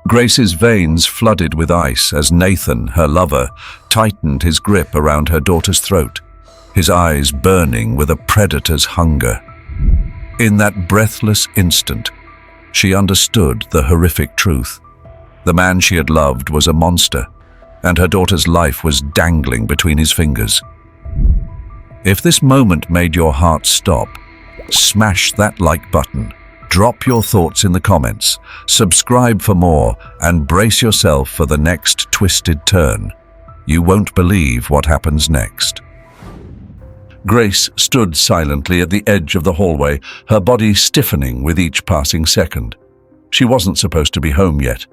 Grace's veins flooded with ice as Nathan, her lover, tightened his grip around her daughter's throat, his eyes burning with a predator's hunger. In that breathless instant, she understood the horrific truth. The man she had loved was a monster, and her daughter's life was dangling between his fingers. If this moment made your heart stop, smash that like button, drop your thoughts in the comments, subscribe for more, and brace yourself for the next twisted turn. You won't believe what happens next. Grace stood silently at the edge of the hallway, her body stiffening with each passing second. She wasn't supposed to be home yet.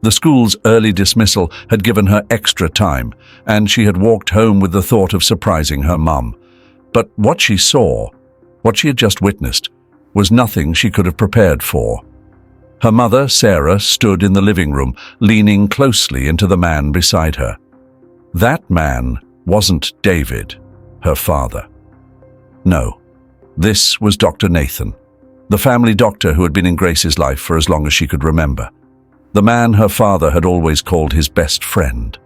The school's early dismissal had given her extra time, and she had walked home with the thought of surprising her mum. But what she saw, what she had just witnessed, was nothing she could have prepared for. Her mother, Sarah, stood in the living room, leaning closely into the man beside her. That man wasn't David, her father. No, this was Dr. Nathan, the family doctor who had been in Grace's life for as long as she could remember. The man her father had always called his best friend.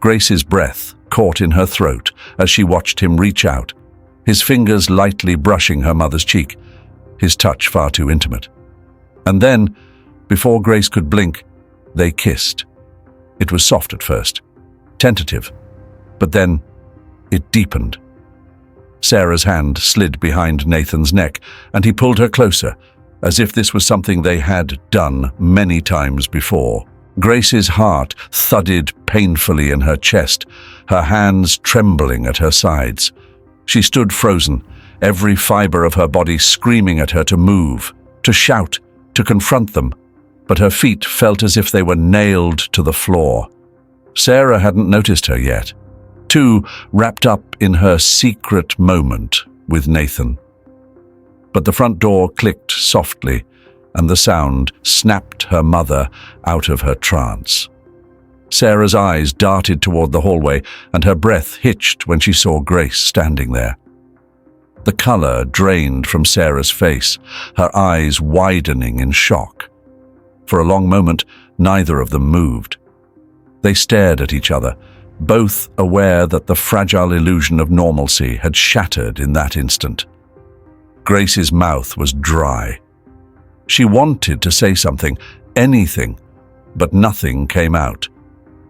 Grace's breath caught in her throat as she watched him reach out, his fingers lightly brushing her mother's cheek, his touch far too intimate. And then, before Grace could blink, they kissed. It was soft at first, tentative, but then it deepened. Sarah's hand slid behind Nathan's neck, and he pulled her closer, as if this was something they had done many times before. Grace's heart thudded painfully in her chest, her hands trembling at her sides. She stood frozen, every fiber of her body screaming at her to move, to shout, to confront them, but her feet felt as if they were nailed to the floor. Sarah hadn't noticed her yet, too wrapped up in her secret moment with Nathan. But the front door clicked softly, and the sound snapped her mother out of her trance. Sarah's eyes darted toward the hallway, and her breath hitched when she saw Grace standing there. The color drained from Sarah's face, her eyes widening in shock. For a long moment, neither of them moved. They stared at each other, both aware that the fragile illusion of normalcy had shattered in that instant. Grace's mouth was dry. She wanted to say something, anything, but nothing came out.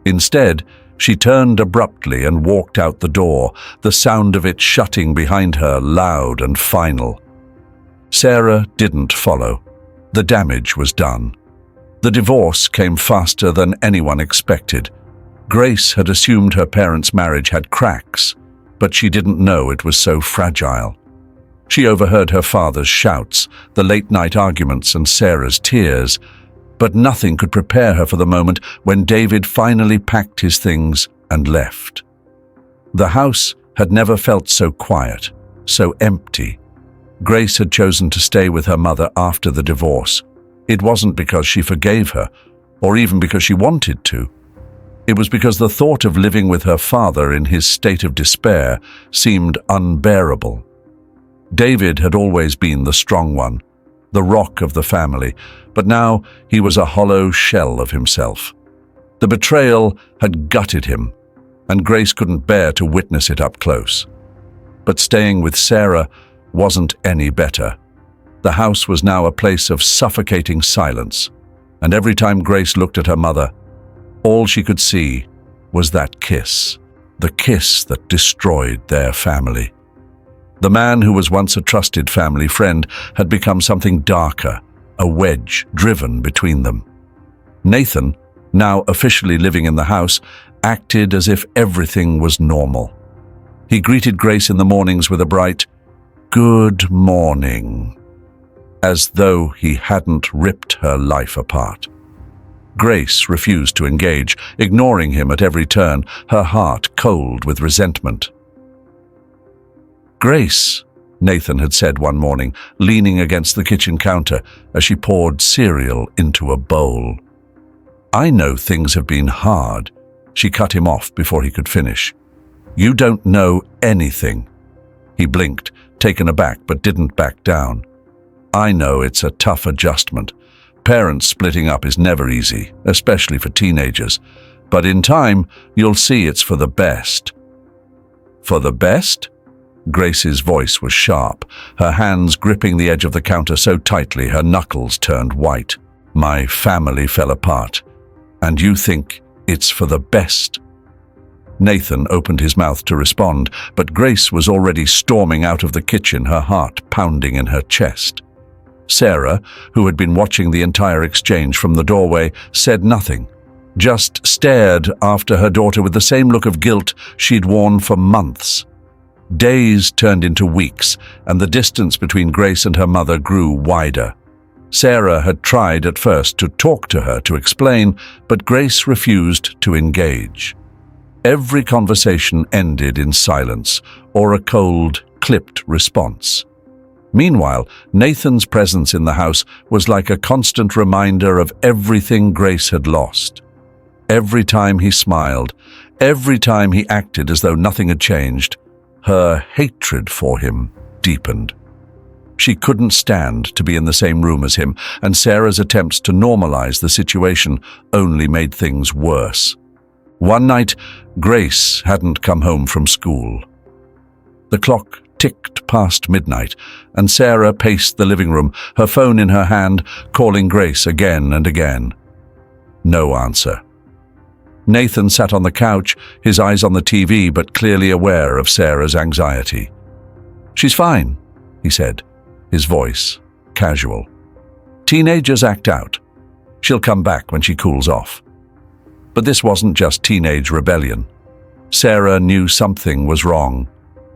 Instead, she turned abruptly and walked out the door, the sound of it shutting behind her loud and final. Sarah didn't follow. The damage was done. The divorce came faster than anyone expected. Grace had assumed her parents' marriage had cracks, but she didn't know it was so fragile. She overheard her father's shouts, the late-night arguments, and Sarah's tears, but nothing could prepare her for the moment when David finally packed his things and left. The house had never felt so quiet, so empty. Grace had chosen to stay with her mother after the divorce. It wasn't because she forgave her, or even because she wanted to. It was because the thought of living with her father in his state of despair seemed unbearable. David had always been the strong one, the rock of the family, but now he was a hollow shell of himself. The betrayal had gutted him, and Grace couldn't bear to witness it up close. But staying with Sarah wasn't any better. The house was now a place of suffocating silence, and every time Grace looked at her mother, all she could see was that kiss, the kiss that destroyed their family. The man who was once a trusted family friend had become something darker, a wedge driven between them. Nathan, now officially living in the house, acted as if everything was normal. He greeted Grace in the mornings with a bright, "Good morning," as though he hadn't ripped her life apart. Grace refused to engage, ignoring him at every turn, her heart cold with resentment. "Grace," Nathan had said one morning, leaning against the kitchen counter as she poured cereal into a bowl. "I know things have been hard." She cut him off before he could finish. "You don't know anything." He blinked, taken aback, but didn't back down. "I know it's a tough adjustment, Parents splitting up is never easy, especially for teenagers. But in time, you'll see it's for the best." "For the best?" Grace's voice was sharp, her hands gripping the edge of the counter so tightly her knuckles turned white. "My family fell apart, and you think it's for the best?" Nathan opened his mouth to respond, but Grace was already storming out of the kitchen, her heart pounding in her chest. Sarah, who had been watching the entire exchange from the doorway, said nothing, just stared after her daughter with the same look of guilt she'd worn for months. Days turned into weeks, and the distance between Grace and her mother grew wider. Sarah had tried at first to talk to her, to explain, but Grace refused to engage. Every conversation ended in silence or a cold, clipped response. Meanwhile, Nathan's presence in the house was like a constant reminder of everything Grace had lost. Every time he smiled, every time he acted as though nothing had changed, her hatred for him deepened. She couldn't stand to be in the same room as him, and Sarah's attempts to normalize the situation only made things worse. One night, Grace hadn't come home from school. The clock ticked past midnight, and Sarah paced the living room, her phone in her hand, calling Grace again and again. No answer. Nathan sat on the couch, his eyes on the TV, but clearly aware of Sarah's anxiety. "She's fine," he said, his voice casual. "Teenagers act out. She'll come back when she cools off." But this wasn't just teenage rebellion. Sarah knew something was wrong,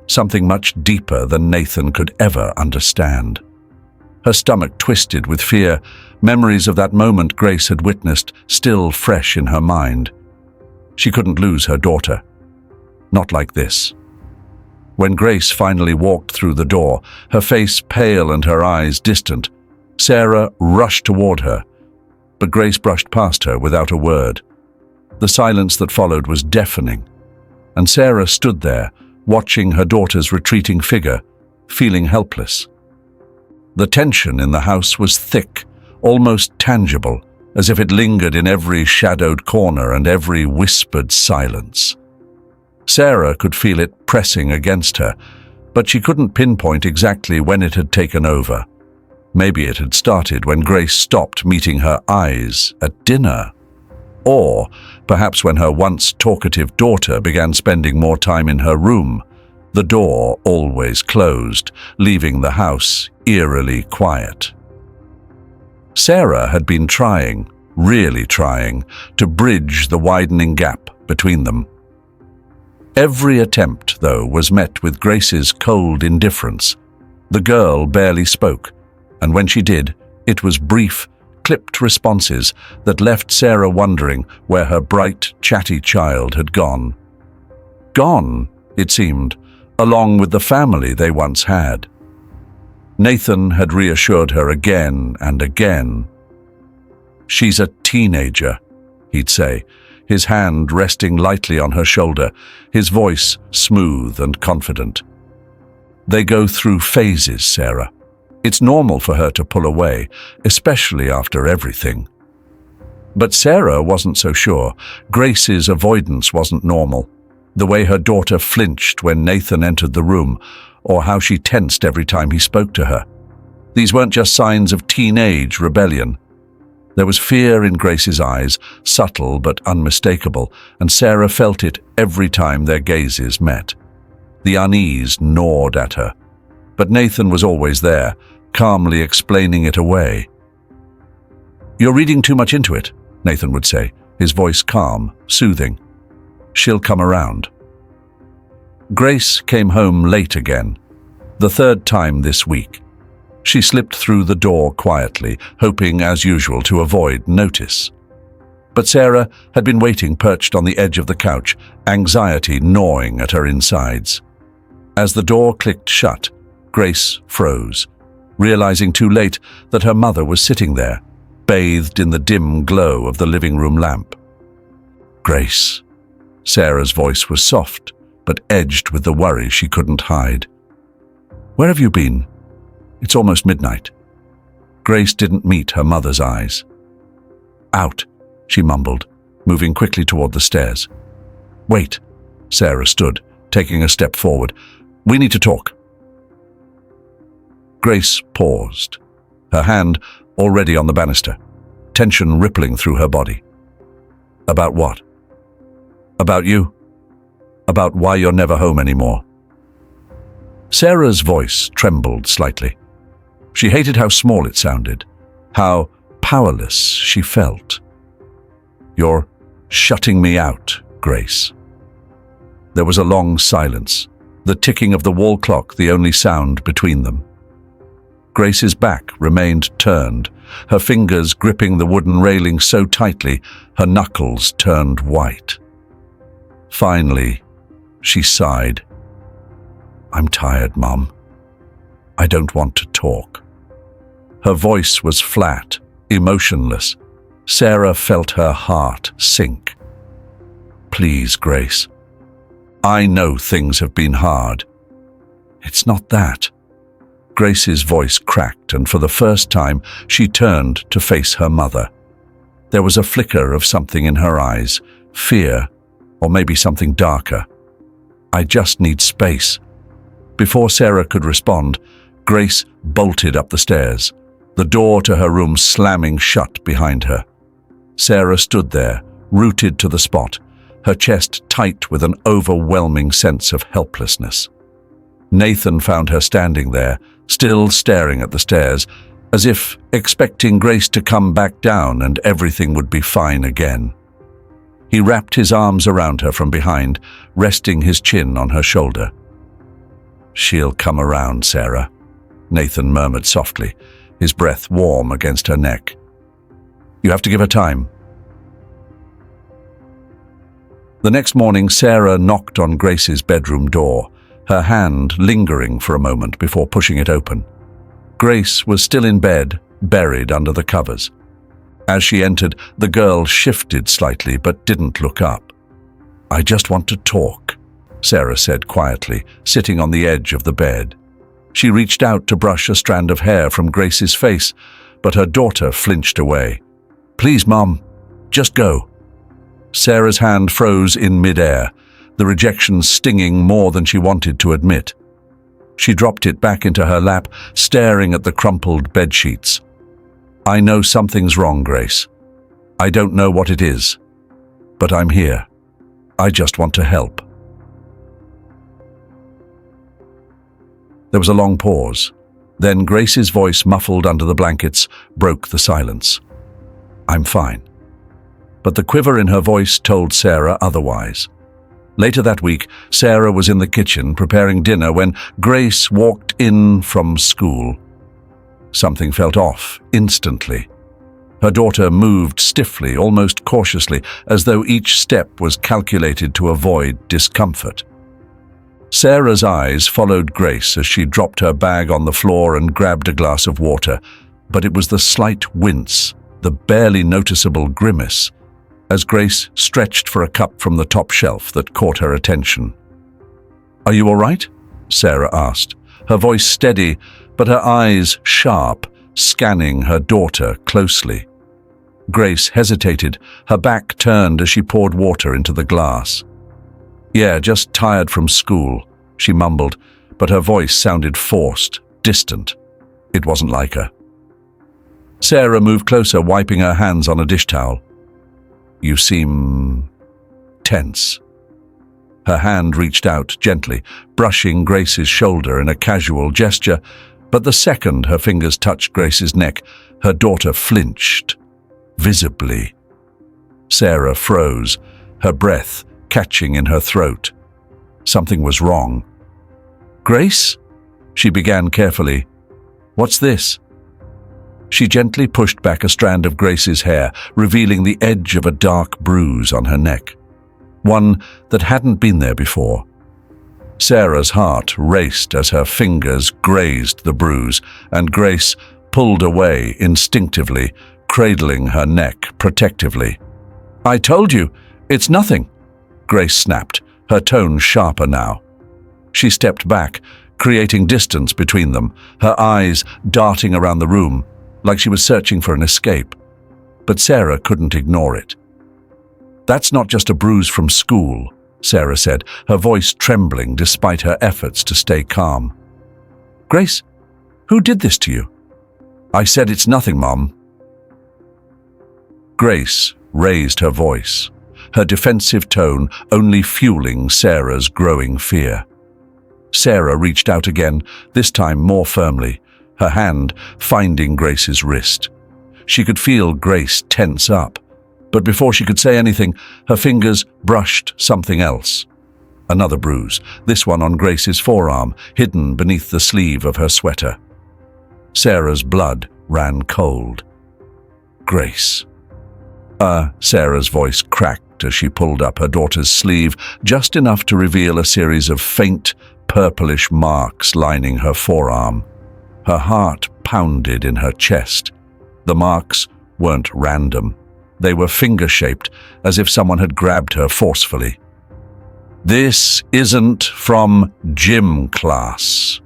something much deeper than Nathan could ever understand. Her stomach twisted with fear, memories of that moment Grace had witnessed still fresh in her mind. She couldn't lose her daughter. Not like this. When Grace finally walked through the door, her face pale and her eyes distant, Sarah rushed toward her, but Grace brushed past her without a word. The silence that followed was deafening, and Sarah stood there, watching her daughter's retreating figure, feeling helpless. The tension in the house was thick, almost tangible, as if it lingered in every shadowed corner and every whispered silence. Sarah could feel it pressing against her, but she couldn't pinpoint exactly when it had taken over. Maybe it had started when Grace stopped meeting her eyes at dinner. Or perhaps when her once talkative daughter began spending more time in her room, the door always closed, leaving the house eerily quiet. Sarah had been trying, really trying, to bridge the widening gap between them. Every attempt, though, was met with Grace's cold indifference. The girl barely spoke, and when she did, it was brief, clipped responses that left Sarah wondering where her bright, chatty child had gone. Gone, it seemed, along with the family they once had. Nathan had reassured her again and again. "She's a teenager," he'd say, his hand resting lightly on her shoulder, his voice smooth and confident. "They go through phases, Sarah. It's normal for her to pull away, especially after everything." But Sarah wasn't so sure. Grace's avoidance wasn't normal. The way her daughter flinched when Nathan entered the room, or how she tensed every time he spoke to her. These weren't just signs of teenage rebellion. There was fear in Grace's eyes, subtle but unmistakable, and Sarah felt it every time their gazes met. The unease gnawed at her, but Nathan was always there, calmly explaining it away. "You're reading too much into it," Nathan would say, his voice calm, soothing. "She'll come around." Grace came home late again, the third time this week. She slipped through the door quietly, hoping, as usual, to avoid notice. But Sarah had been waiting perched on the edge of the couch, anxiety gnawing at her insides. As the door clicked shut, Grace froze, realizing too late that her mother was sitting there, bathed in the dim glow of the living room lamp. "Grace." Sarah's voice was soft, but edged with the worry she couldn't hide. "Where have you been? It's almost midnight." Grace didn't meet her mother's eyes. "Out," she mumbled, moving quickly toward the stairs. "Wait," Sarah stood, taking a step forward. "We need to talk." Grace paused, her hand already on the banister, tension rippling through her body. "About what?" "About you. About why you're never home anymore." Sarah's voice trembled slightly. She hated how small it sounded, how powerless she felt. "You're shutting me out, Grace." There was a long silence, the ticking of the wall clock the only sound between them. Grace's back remained turned, her fingers gripping the wooden railing so tightly her knuckles turned white. Finally, she sighed. "I'm tired, Mum. I don't want to talk." Her voice was flat, emotionless. Sarah felt her heart sink. "Please, Grace. I know things have been hard." "It's not that." Grace's voice cracked, and for the first time she turned to face her mother. There was a flicker of something in her eyes, fear, or maybe something darker. "I just need space." Before Sarah could respond, Grace bolted up the stairs, the door to her room slamming shut behind her. Sarah stood there, rooted to the spot, her chest tight with an overwhelming sense of helplessness. Nathan found her standing there, still staring at the stairs, as if expecting Grace to come back down and everything would be fine again. He wrapped his arms around her from behind, resting his chin on her shoulder. "She'll come around, Sarah," Nathan murmured softly, his breath warm against her neck. "You have to give her time." The next morning, Sarah knocked on Grace's bedroom door, her hand lingering for a moment before pushing it open. Grace was still in bed, buried under the covers. As she entered, the girl shifted slightly but didn't look up. "I just want to talk," Sarah said quietly, sitting on the edge of the bed. She reached out to brush a strand of hair from Grace's face, but her daughter flinched away. "Please, Mom, just go." Sarah's hand froze in midair, the rejection stinging more than she wanted to admit. She dropped it back into her lap, staring at the crumpled bedsheets. "I know something's wrong, Grace. I don't know what it is, but I'm here. I just want to help." There was a long pause. Then Grace's voice, muffled under the blankets, broke the silence. "I'm fine." But the quiver in her voice told Sarah otherwise. Later that week, Sarah was in the kitchen preparing dinner when Grace walked in from school. Something felt off instantly. Her daughter moved stiffly, almost cautiously, as though each step was calculated to avoid discomfort. Sarah's eyes followed Grace as she dropped her bag on the floor and grabbed a glass of water, but it was the slight wince, the barely noticeable grimace, as Grace stretched for a cup from the top shelf that caught her attention. "Are you all right?" Sarah asked, her voice steady, but her eyes sharp, scanning her daughter closely. Grace hesitated, her back turned as she poured water into the glass. "Yeah, just tired from school," she mumbled, but her voice sounded forced, distant. It wasn't like her. Sarah moved closer, wiping her hands on a dish towel. "You seem tense." Her hand reached out gently, brushing Grace's shoulder in a casual gesture, but the second her fingers touched Grace's neck, her daughter flinched, visibly. Sarah froze, her breath catching in her throat. Something was wrong. "Grace?" she began carefully. "What's this?" She gently pushed back a strand of Grace's hair, revealing the edge of a dark bruise on her neck. One that hadn't been there before. Sarah's heart raced as her fingers grazed the bruise, and Grace pulled away instinctively, cradling her neck protectively. "I told you, it's nothing," Grace snapped, her tone sharper now. She stepped back, creating distance between them, her eyes darting around the room. like she was searching for an escape. But Sarah couldn't ignore it. "That's not just a bruise from school," Sarah said, her voice trembling despite her efforts to stay calm. "Grace, who did this to you?" "I said it's nothing, Mom." Grace raised her voice, her defensive tone only fueling Sarah's growing fear. Sarah reached out again, this time more firmly, her hand finding Grace's wrist. She could feel Grace tense up, but before she could say anything, her fingers brushed something else. Another bruise, this one on Grace's forearm, hidden beneath the sleeve of her sweater. Sarah's blood ran cold. "Grace." Sarah's voice cracked as she pulled up her daughter's sleeve, just enough to reveal a series of faint, purplish marks lining her forearm. Her heart pounded in her chest. The marks weren't random. They were finger-shaped, as if someone had grabbed her forcefully. "This isn't from gym class."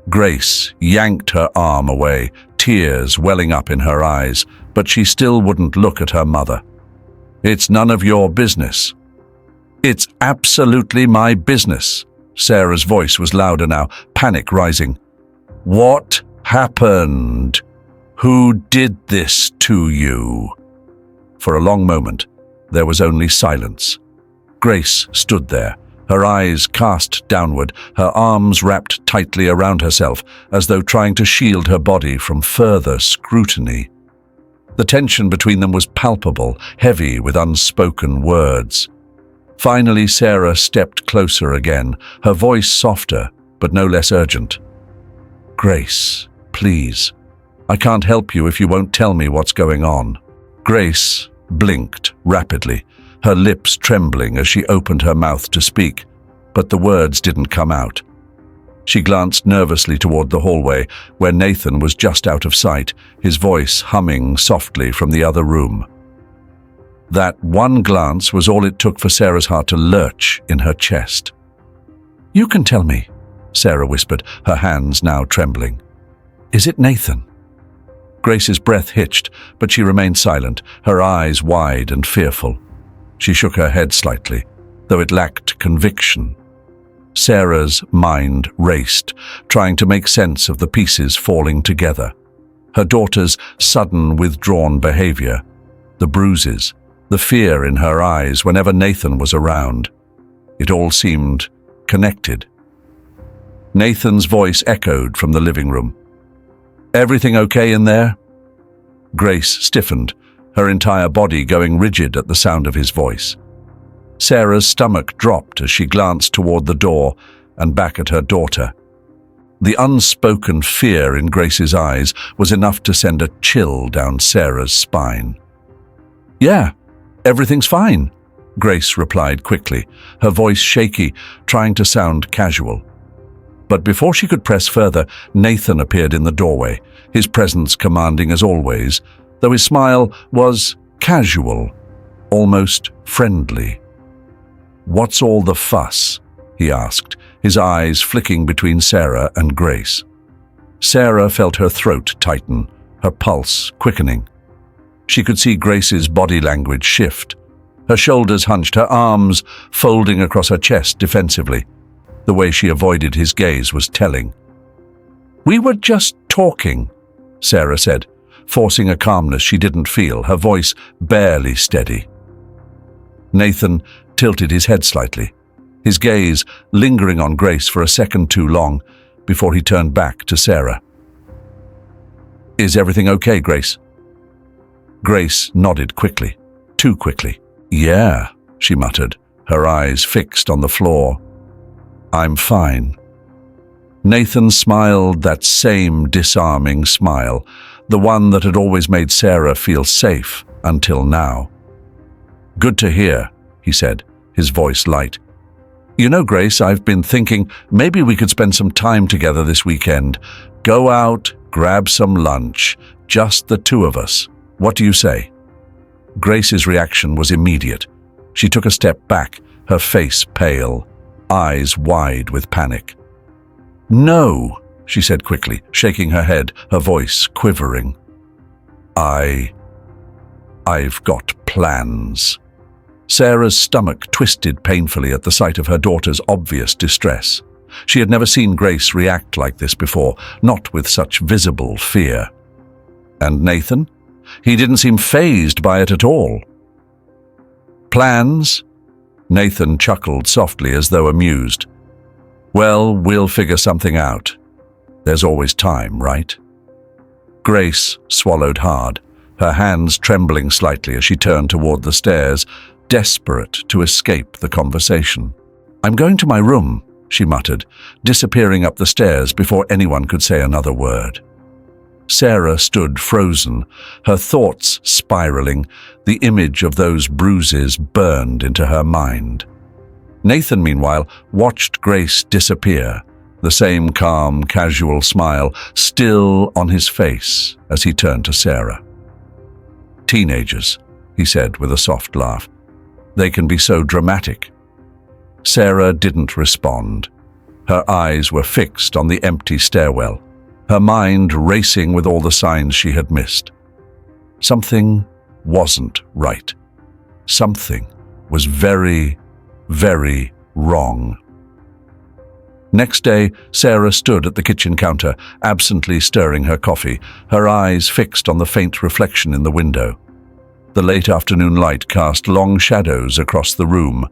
Grace yanked her arm away, tears welling up in her eyes, but she still wouldn't look at her mother. "It's none of your business." "It's absolutely my business." Sarah's voice was louder now, panic rising. "What happened? Who did this to you?" For a long moment, there was only silence. Grace stood there, her eyes cast downward, her arms wrapped tightly around herself, as though trying to shield her body from further scrutiny. The tension between them was palpable, heavy with unspoken words. Finally, Sarah stepped closer again, her voice softer, but no less urgent. "Grace, please. I can't help you if you won't tell me what's going on." Grace blinked rapidly, her lips trembling as she opened her mouth to speak, but the words didn't come out. She glanced nervously toward the hallway, where Nathan was just out of sight, his voice humming softly from the other room. That one glance was all it took for Sarah's heart to lurch in her chest. "You can tell me," Sarah whispered, her hands now trembling. "Is it Nathan?" Grace's breath hitched, but she remained silent, her eyes wide and fearful. She shook her head slightly, though it lacked conviction. Sarah's mind raced, trying to make sense of the pieces falling together. Her daughter's sudden withdrawn behavior, the bruises, the fear in her eyes whenever Nathan was around. It all seemed connected. Nathan's voice echoed from the living room. "Everything okay in there?" Grace stiffened, her entire body going rigid at the sound of his voice. Sarah's stomach dropped as she glanced toward the door and back at her daughter. The unspoken fear in Grace's eyes was enough to send a chill down Sarah's spine. "Yeah, everything's fine," Grace replied quickly, her voice shaky, trying to sound casual. But before she could press further, Nathan appeared in the doorway, his presence commanding as always, though his smile was casual, almost friendly. "What's all the fuss?" he asked, his eyes flicking between Sarah and Grace. Sarah felt her throat tighten, her pulse quickening. She could see Grace's body language shift. Her shoulders hunched, her arms folding across her chest defensively. The way she avoided his gaze was telling. "We were just talking," Sarah said, forcing a calmness she didn't feel, her voice barely steady. Nathan tilted his head slightly, his gaze lingering on Grace for a second too long before he turned back to Sarah. "Is everything okay, Grace?" Grace nodded quickly, too quickly. "Yeah," she muttered, her eyes fixed on the floor. "I'm fine." Nathan smiled that same disarming smile, the one that had always made Sarah feel safe until now. "Good to hear," he said, his voice light. "You know, Grace, I've been thinking maybe we could spend some time together this weekend. Go out, grab some lunch, just the two of us. What do you say?" Grace's reaction was immediate. She took a step back, her face pale, eyes wide with panic. "No," she said quickly, shaking her head, her voice quivering. I've got plans." Sarah's stomach twisted painfully at the sight of her daughter's obvious distress. She had never seen Grace react like this before, not with such visible fear. And Nathan? He didn't seem fazed by it at all. "Plans?" Nathan chuckled softly as though amused. "Well, we'll figure something out. There's always time, right?" Grace swallowed hard, her hands trembling slightly as she turned toward the stairs, desperate to escape the conversation. "I'm going to my room," she muttered, disappearing up the stairs before anyone could say another word. Sarah stood frozen, her thoughts spiraling, the image of those bruises burned into her mind. Nathan, meanwhile, watched Grace disappear, the same calm, casual smile still on his face as he turned to Sarah. "Teenagers," he said with a soft laugh. "They can be so dramatic." Sarah didn't respond. Her eyes were fixed on the empty stairwell, her mind racing with all the signs she had missed. Something wasn't right. Something was very, very wrong. Next day, Sarah stood at the kitchen counter, absently stirring her coffee, her eyes fixed on the faint reflection in the window. The late afternoon light cast long shadows across the room,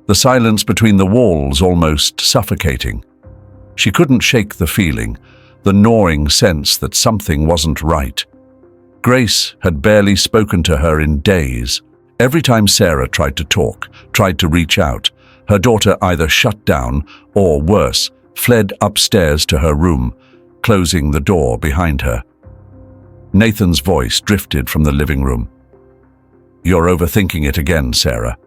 the silence between the walls almost suffocating. She couldn't shake the feeling, the gnawing sense that something wasn't right. Grace had barely spoken to her in days. Every time Sarah tried to talk, tried to reach out, her daughter either shut down or, worse, fled upstairs to her room, closing the door behind her. Nathan's voice drifted from the living room. "You're overthinking it again, Sarah,"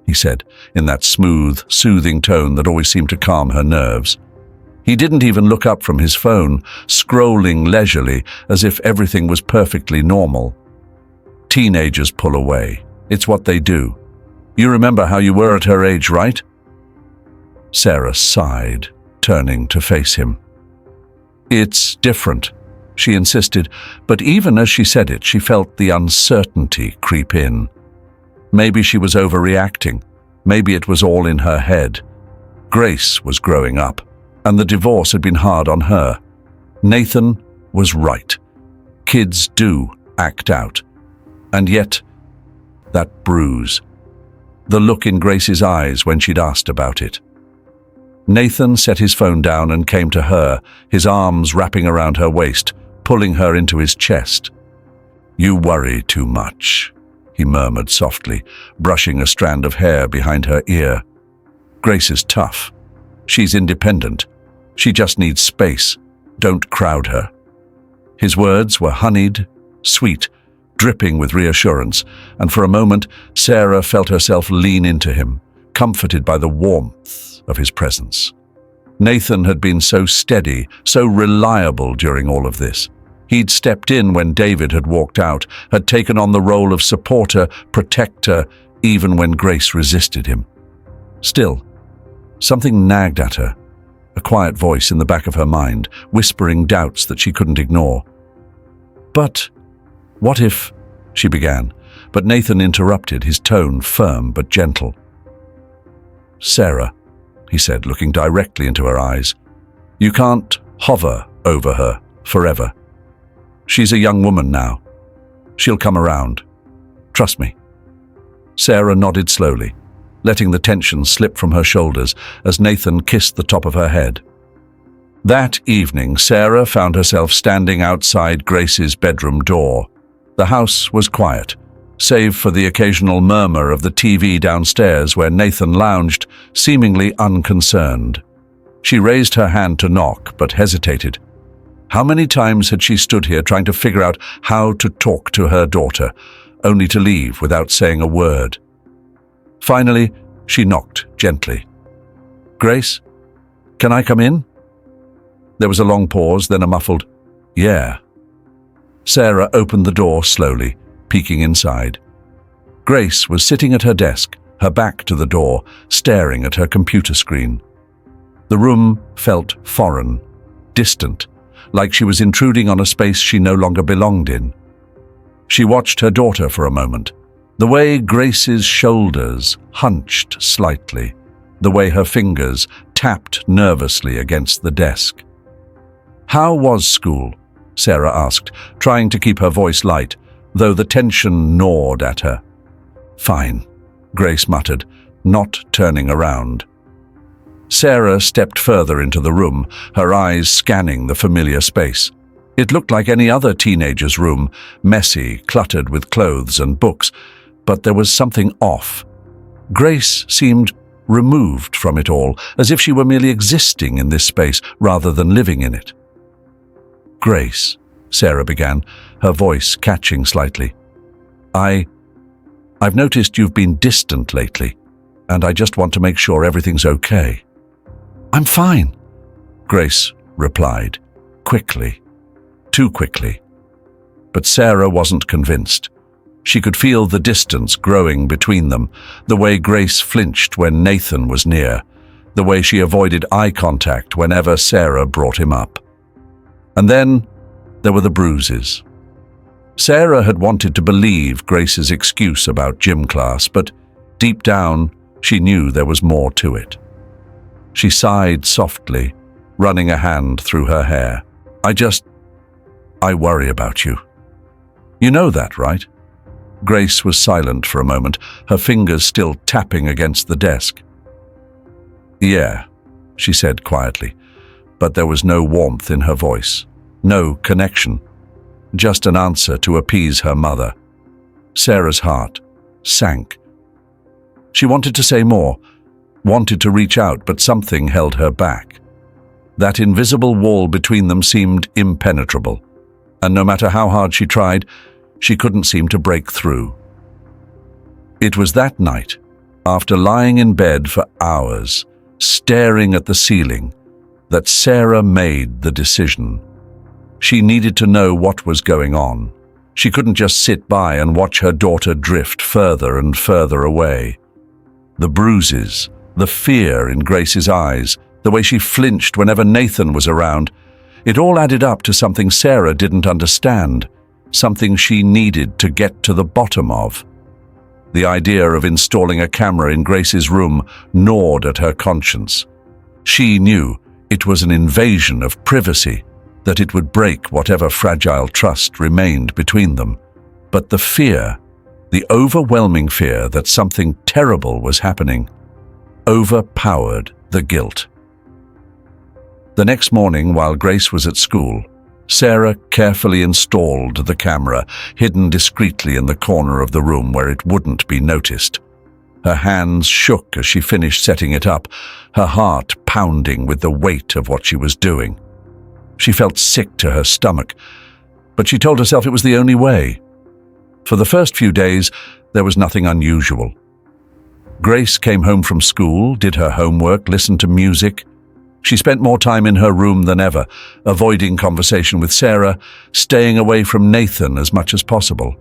he said, in that smooth, soothing tone that always seemed to calm her nerves. He didn't even look up from his phone, scrolling leisurely as if everything was perfectly normal. "Teenagers pull away. It's what they do. You remember how you were at her age, right?" Sarah sighed, turning to face him. "It's different," she insisted, but even as she said it, she felt the uncertainty creep in. Maybe she was overreacting. Maybe it was all in her head. Grace was growing up, and the divorce had been hard on her. Nathan was right. Kids do act out. And yet, that bruise. The look in Grace's eyes when she'd asked about it. Nathan set his phone down and came to her, his arms wrapping around her waist, pulling her into his chest. "You worry too much," he murmured softly, brushing a strand of hair behind her ear. "Grace is tough. She's independent. She just needs space. Don't crowd her." His words were honeyed, sweet, dripping with reassurance, and for a moment Sarah felt herself lean into him, comforted by the warmth of his presence. Nathan had been so steady, so reliable during all of this. He'd stepped in when David had walked out, had taken on the role of supporter, protector, even when Grace resisted him. Still, something nagged at her, a quiet voice in the back of her mind, whispering doubts that she couldn't ignore. "But what if—" she began, but Nathan interrupted, his tone firm but gentle. "Sarah," he said, looking directly into her eyes, "you can't hover over her forever. She's a young woman now. She'll come around. Trust me." Sarah nodded slowly, letting the tension slip from her shoulders as Nathan kissed the top of her head. That evening, Sarah found herself standing outside Grace's bedroom door. The house was quiet, save for the occasional murmur of the TV downstairs where Nathan lounged, seemingly unconcerned. She raised her hand to knock, but hesitated. How many times had she stood here trying to figure out how to talk to her daughter, only to leave without saying a word? Finally, she knocked gently. "Grace, can I come in?" There was a long pause, then a muffled, "Yeah." Sarah opened the door slowly, peeking inside. Grace was sitting at her desk, her back to the door, staring at her computer screen. The room felt foreign, distant, like she was intruding on a space she no longer belonged in. She watched her daughter for a moment. The way Grace's shoulders hunched slightly, the way her fingers tapped nervously against the desk. "How was school?" Sarah asked, trying to keep her voice light, though the tension gnawed at her. "Fine," Grace muttered, not turning around. Sarah stepped further into the room, her eyes scanning the familiar space. It looked like any other teenager's room, messy, cluttered with clothes and books, but there was something off. Grace seemed removed from it all, as if she were merely existing in this space rather than living in it. "Grace," Sarah began, her voice catching slightly. I've noticed you've been distant lately, and I just want to make sure everything's okay." "I'm fine," Grace replied, quickly, too quickly. But Sarah wasn't convinced. She could feel the distance growing between them, the way Grace flinched when Nathan was near, the way she avoided eye contact whenever Sarah brought him up. And then there were the bruises. Sarah had wanted to believe Grace's excuse about gym class, but deep down, she knew there was more to it. She sighed softly, running a hand through her hair. I worry about you. You know that, right?" Grace was silent for a moment, her fingers still tapping against the desk. "Yeah," she said quietly, but there was no warmth in her voice, no connection, just an answer to appease her mother. Sarah's heart sank. She wanted to say more, wanted to reach out, but something held her back. That invisible wall between them seemed impenetrable, and no matter how hard she tried, she couldn't seem to break through. It was that night, after lying in bed for hours, staring at the ceiling, that Sarah made the decision. She needed to know what was going on. She couldn't just sit by and watch her daughter drift further and further away. The bruises, the fear in Grace's eyes, the way she flinched whenever Nathan was around, it all added up to something Sarah didn't understand, something she needed to get to the bottom of. The idea of installing a camera in Grace's room gnawed at her conscience. She knew it was an invasion of privacy, that it would break whatever fragile trust remained between them. But the fear, the overwhelming fear that something terrible was happening, overpowered the guilt. The next morning, while Grace was at school, Sarah carefully installed the camera, hidden discreetly in the corner of the room where it wouldn't be noticed. Her hands shook as she finished setting it up, her heart pounding with the weight of what she was doing. She felt sick to her stomach, but she told herself it was the only way. For the first few days, there was nothing unusual. Grace came home from school, did her homework, listened to music. She spent more time in her room than ever, avoiding conversation with Sarah, staying away from Nathan as much as possible.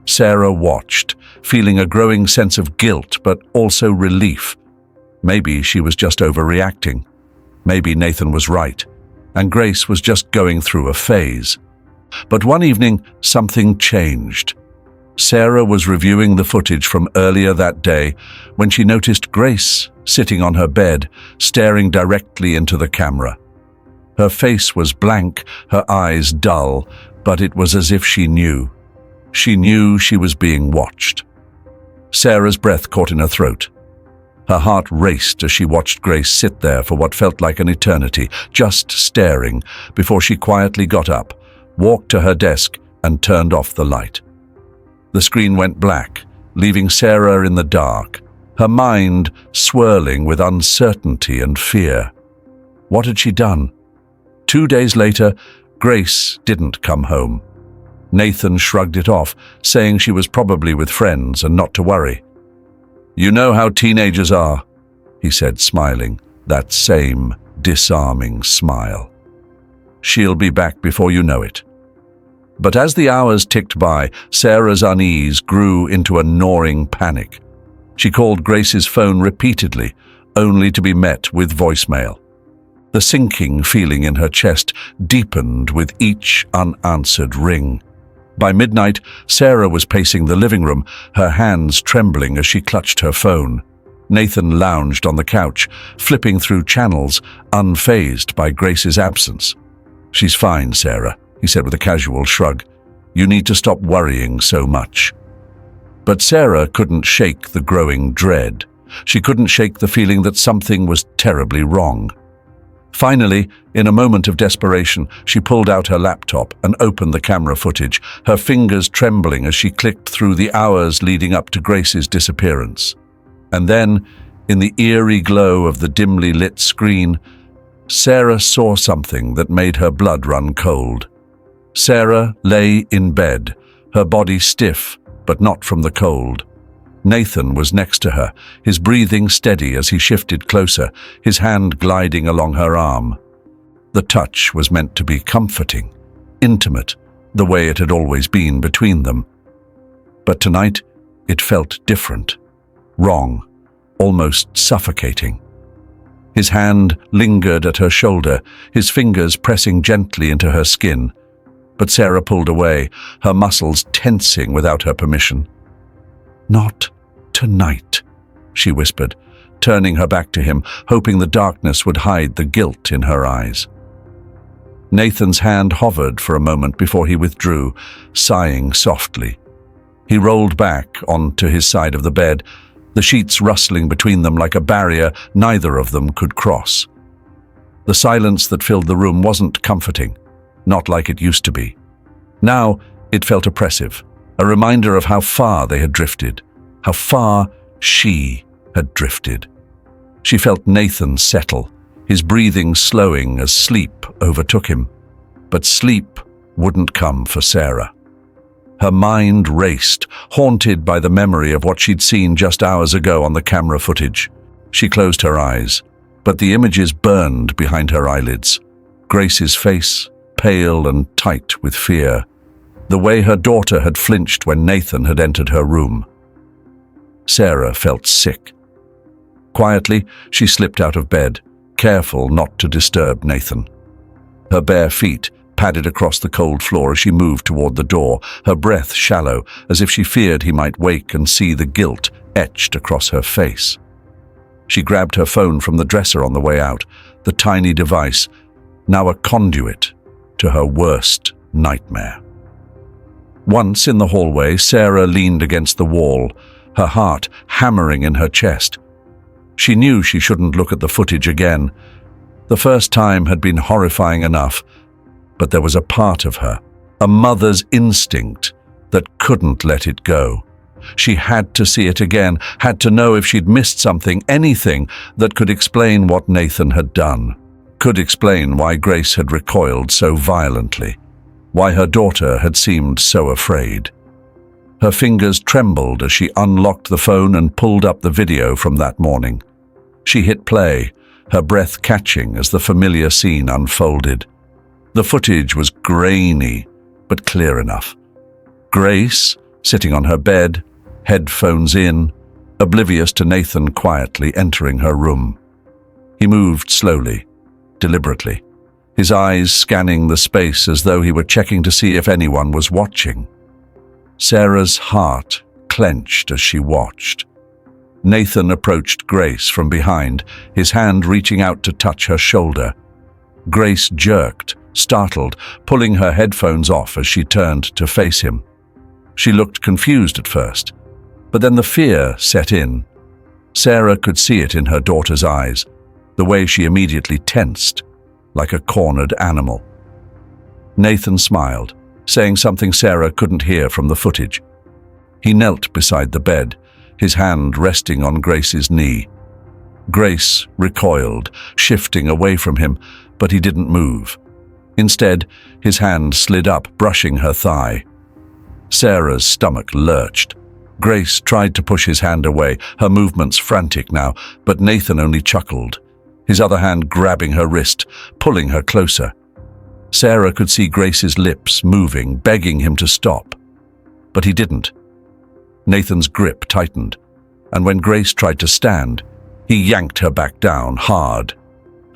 Sarah watched, feeling a growing sense of guilt, but also relief. Maybe she was just overreacting. Maybe Nathan was right, and Grace was just going through a phase. But one evening, something changed. Sarah was reviewing the footage from earlier that day when she noticed Grace sitting on her bed, staring directly into the camera. Her face was blank, her eyes dull, but it was as if she knew. She knew she was being watched. Sarah's breath caught in her throat. Her heart raced as she watched Grace sit there for what felt like an eternity, just staring, before she quietly got up, walked to her desk, and turned off the light. The screen went black, leaving Sarah in the dark, her mind swirling with uncertainty and fear. What had she done? 2 days later, Grace didn't come home. Nathan shrugged it off, saying she was probably with friends and not to worry. "You know how teenagers are," he said, smiling, that same disarming smile. "She'll be back before you know it." But as the hours ticked by, Sarah's unease grew into a gnawing panic. She called Grace's phone repeatedly, only to be met with voicemail. The sinking feeling in her chest deepened with each unanswered ring. By midnight, Sarah was pacing the living room, her hands trembling as she clutched her phone. Nathan lounged on the couch, flipping through channels, unfazed by Grace's absence. "She's fine, Sarah," he said with a casual shrug. "You need to stop worrying so much." But Sarah couldn't shake the growing dread. She couldn't shake the feeling that something was terribly wrong. Finally, in a moment of desperation, she pulled out her laptop and opened the camera footage, her fingers trembling as she clicked through the hours leading up to Grace's disappearance. And then, in the eerie glow of the dimly lit screen, Sarah saw something that made her blood run cold. Sarah lay in bed, her body stiff, but not from the cold. Nathan was next to her, his breathing steady as he shifted closer, his hand gliding along her arm. The touch was meant to be comforting, intimate, the way it had always been between them. But tonight, it felt different, wrong, almost suffocating. His hand lingered at her shoulder, his fingers pressing gently into her skin. But Sarah pulled away, her muscles tensing without her permission. "Not tonight," she whispered, turning her back to him, hoping the darkness would hide the guilt in her eyes. Nathan's hand hovered for a moment before he withdrew, sighing softly. He rolled back onto his side of the bed, the sheets rustling between them like a barrier neither of them could cross. The silence that filled the room wasn't comforting, not like it used to be. Now it felt oppressive, a reminder of how far they had drifted, how far she had drifted. She felt Nathan settle, his breathing slowing as sleep overtook him. But sleep wouldn't come for Sarah. Her mind raced, haunted by the memory of what she'd seen just hours ago on the camera footage. She closed her eyes, but the images burned behind her eyelids. Grace's face, pale and tight with fear, the way her daughter had flinched when Nathan had entered her room. Sarah felt sick. Quietly, she slipped out of bed, careful not to disturb Nathan. Her bare feet padded across the cold floor as she moved toward the door, her breath shallow, as if she feared he might wake and see the guilt etched across her face. She grabbed her phone from the dresser on the way out, the tiny device, now a conduit to her worst nightmare. Once in the hallway, Sarah leaned against the wall, her heart hammering in her chest. She knew she shouldn't look at the footage again. The first time had been horrifying enough, but there was a part of her, a mother's instinct, that couldn't let it go. She had to see it again, had to know if she'd missed something, anything that could explain what Nathan had done, could explain why Grace had recoiled so violently, why her daughter had seemed so afraid. Her fingers trembled as she unlocked the phone and pulled up the video from that morning. She hit play, her breath catching as the familiar scene unfolded. The footage was grainy, but clear enough. Grace, sitting on her bed, headphones in, oblivious to Nathan quietly entering her room. He moved slowly, deliberately, his eyes scanning the space as though he were checking to see if anyone was watching. Sarah's heart clenched as she watched. Nathan approached Grace from behind, his hand reaching out to touch her shoulder. Grace jerked, startled, pulling her headphones off as she turned to face him. She looked confused at first, but then the fear set in. Sarah could see it in her daughter's eyes, the way she immediately tensed, like a cornered animal. Nathan smiled, saying something Sarah couldn't hear from the footage. He knelt beside the bed, his hand resting on Grace's knee. Grace recoiled, shifting away from him, but he didn't move. Instead, his hand slid up, brushing her thigh. Sarah's stomach lurched. Grace tried to push his hand away, her movements frantic now, but Nathan only chuckled, his other hand grabbing her wrist, pulling her closer. Sarah could see Grace's lips moving, begging him to stop. But he didn't. Nathan's grip tightened, and when Grace tried to stand, he yanked her back down hard.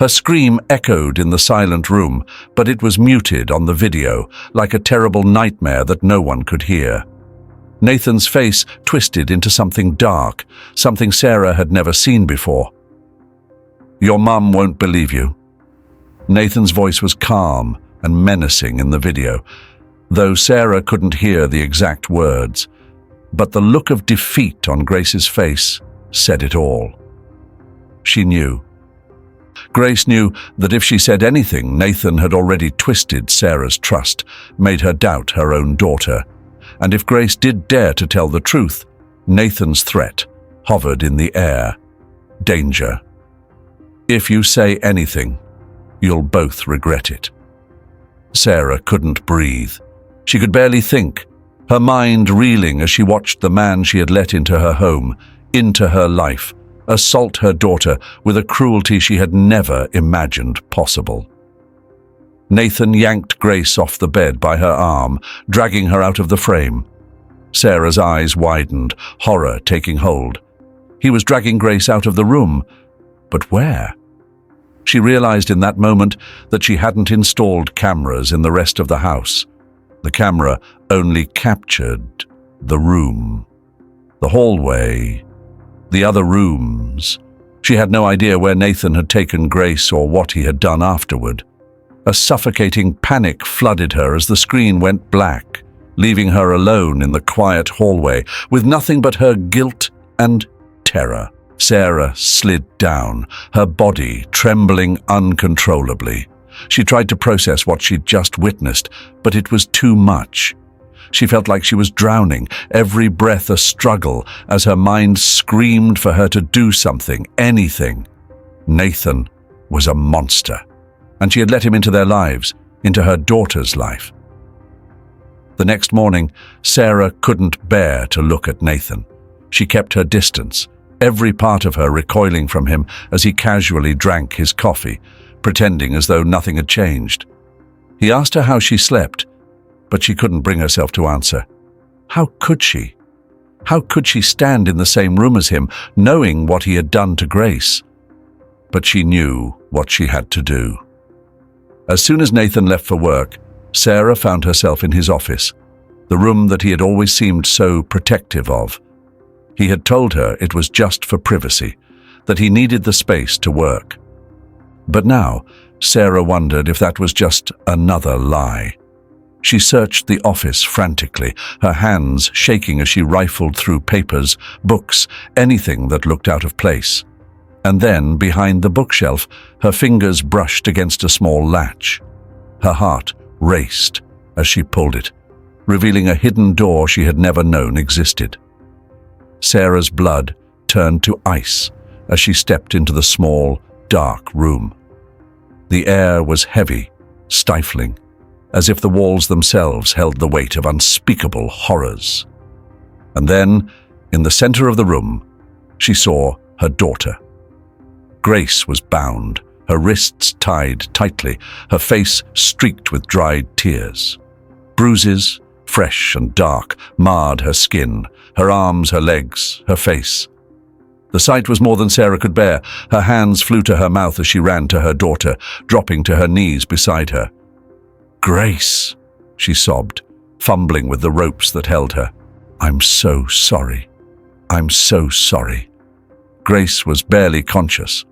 Her scream echoed in the silent room, but it was muted on the video, like a terrible nightmare that no one could hear. Nathan's face twisted into something dark, something Sarah had never seen before. "Your mum won't believe you." Nathan's voice was calm and menacing in the video, though Sarah couldn't hear the exact words. But the look of defeat on Grace's face said it all. She knew. Grace knew that if she said anything, Nathan had already twisted Sarah's trust, made her doubt her own daughter. And if Grace did dare to tell the truth, Nathan's threat hovered in the air. Danger. "If you say anything, you'll both regret it." Sarah couldn't breathe. She could barely think, her mind reeling as she watched the man she had let into her home, into her life, assault her daughter with a cruelty she had never imagined possible. Nathan yanked Grace off the bed by her arm, dragging her out of the frame. Sarah's eyes widened, horror taking hold. He was dragging Grace out of the room, but where? She realized in that moment that she hadn't installed cameras in the rest of the house. The camera only captured the room, the hallway, the other rooms. She had no idea where Nathan had taken Grace or what he had done afterward. A suffocating panic flooded her as the screen went black, leaving her alone in the quiet hallway with nothing but her guilt and terror. Sarah slid down, her body trembling uncontrollably. She tried to process what she'd just witnessed, but it was too much. She felt like she was drowning, every breath a struggle, as her mind screamed for her to do something, anything. Nathan was a monster, and she had let him into their lives, into her daughter's life. The next morning, Sarah couldn't bear to look at Nathan. She kept her distance, every part of her recoiling from him as he casually drank his coffee, pretending as though nothing had changed. He asked her how she slept, but she couldn't bring herself to answer. How could she? How could she stand in the same room as him, knowing what he had done to Grace? But she knew what she had to do. As soon as Nathan left for work, Sarah found herself in his office, the room that he had always seemed so protective of. He had told her it was just for privacy, that he needed the space to work. But now, Sarah wondered if that was just another lie. She searched the office frantically, her hands shaking as she rifled through papers, books, anything that looked out of place. And then, behind the bookshelf, her fingers brushed against a small latch. Her heart raced as she pulled it, revealing a hidden door she had never known existed. Sarah's blood turned to ice as she stepped into the small, dark room. The air was heavy, stifling, as if the walls themselves held the weight of unspeakable horrors. And then, in the center of the room, she saw her daughter. Grace was bound, her wrists tied tightly, her face streaked with dried tears. Bruises, fresh and dark, marred her skin, her arms, her legs, her face. The sight was more than Sarah could bear. Her hands flew to her mouth as she ran to her daughter, dropping to her knees beside her. "Grace," she sobbed, fumbling with the ropes that held her. "I'm so sorry. I'm so sorry." Grace was barely conscious,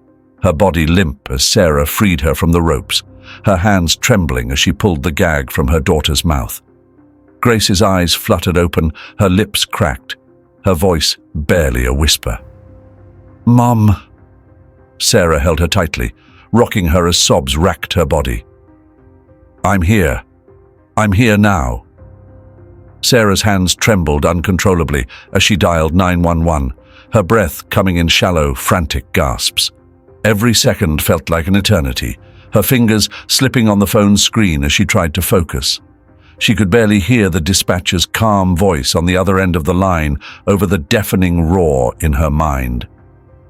her body limp as Sarah freed her from the ropes, her hands trembling as she pulled the gag from her daughter's mouth. Grace's eyes fluttered open, her lips cracked, her voice barely a whisper. "Mom." Sarah held her tightly, rocking her as sobs racked her body. "I'm here. I'm here now." Sarah's hands trembled uncontrollably as she dialed 911, her breath coming in shallow, frantic gasps. Every second felt like an eternity, her fingers slipping on the phone's screen as she tried to focus. She could barely hear the dispatcher's calm voice on the other end of the line over the deafening roar in her mind.